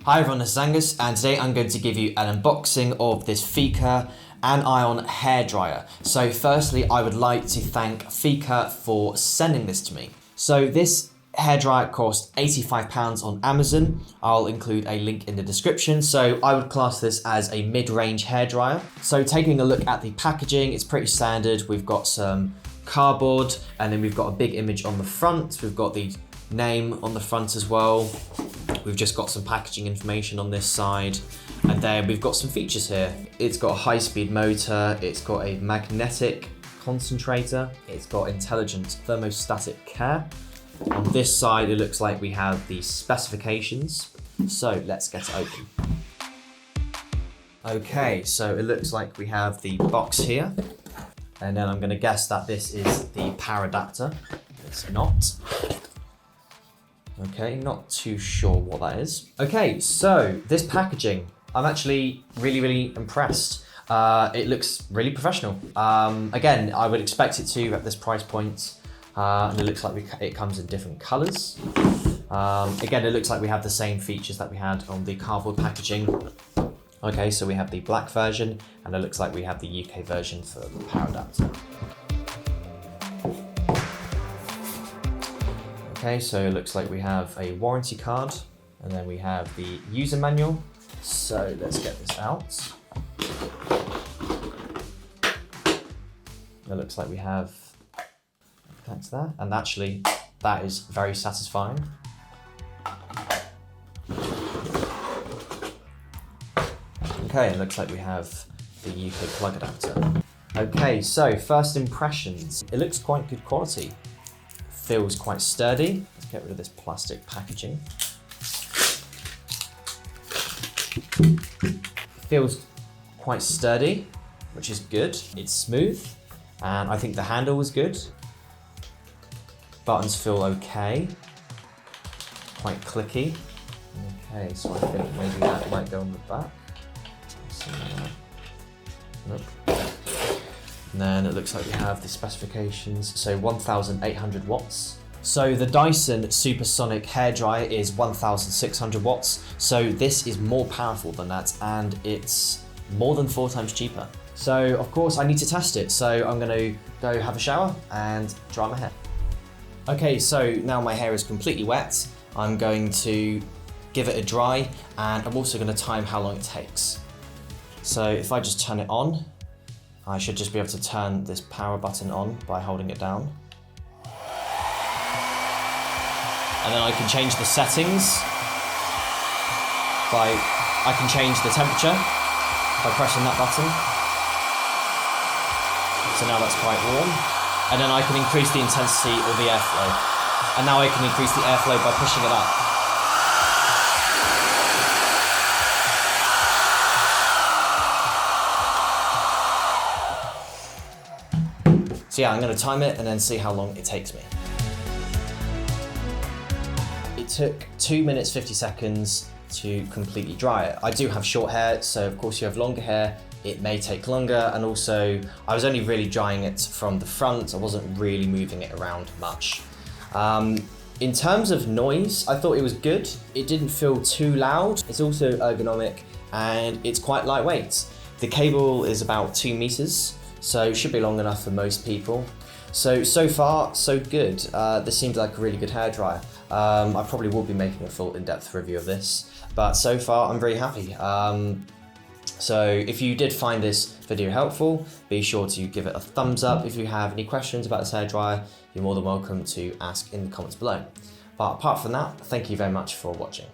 Hi everyone, this is Angus, and today I'm going to give you an unboxing of this Feekaa Anion Hair Dryer. So firstly, I would like to thank Feekaa for sending this to me. So this hair dryer cost £85 on Amazon. I'll include a link in the description. So I would class this as a mid-range hair dryer. So taking a look at the packaging, it's pretty standard. We've got some cardboard, and then we've got a big image on the front. We've got the name on the front as well. We've just got some packaging information on this side, and then we've got some features here. It's got a high-speed motor, it's got a magnetic concentrator, it's got intelligent thermostatic care. On this side, it looks like we have the specifications. So let's get it open. Okay, so it looks like we have the box here, and then I'm going to guess that this is the power adapter. It's not. Okay, not too sure what that is. Okay, so this packaging, I'm actually really impressed. It looks really professional. Again, I would expect it to at this price point, and it looks like it comes in different colors. Again, it looks like we have the same features that we had on the cardboard packaging. Okay, so we have the black version, and it looks like we have the UK version for the power adapter. Okay, so it looks like we have a warranty card, and then we have the user manual. So let's get this out. It looks like we have, that's that, and actually that is very satisfying. Okay, it looks like we have the UK plug adapter. Okay, so first impressions. It looks quite good quality. Feels quite sturdy. Let's get rid of this plastic packaging. Feels quite sturdy, which is good. It's smooth, and I think the handle was good. Buttons feel okay. Quite clicky. Okay, so I think maybe that might go on the back. Nope. And then it looks like we have the specifications, so 1,800 watts. So the Dyson Supersonic Hair Dryer is 1,600 watts, so this is more powerful than that, and it's more than 4 times cheaper. So of course I need to test it, so I'm gonna go have a shower and dry my hair. Okay, so now my hair is completely wet. I'm going to give it a dry, and I'm also gonna time how long it takes. So if I just turn it on, I should just be able to turn this power button on by holding it down. And then I can change the settings I can change the temperature by pressing that button. So now that's quite warm. And then I can increase the intensity of the airflow. And now I can increase the airflow by pushing it up. So yeah, I'm going to time it and then see how long it takes me. It took 2 minutes 50 seconds to completely dry it. I do have short hair, so of course you have longer hair, it may take longer, and also I was only really drying it from the front. I wasn't really moving it around much. In terms of noise, I thought it was good. It didn't feel too loud. It's also ergonomic, and it's quite lightweight. The cable is about 2 meters. So it should be long enough for most people. So far, so good. This seems like a really good hairdryer. I probably will be making a full in-depth review of this, but so far I'm very happy. So if you did find this video helpful, be sure to give it a thumbs up. If you have any questions about this hairdryer, you're more than welcome to ask in the comments below. But apart from that, thank you very much for watching.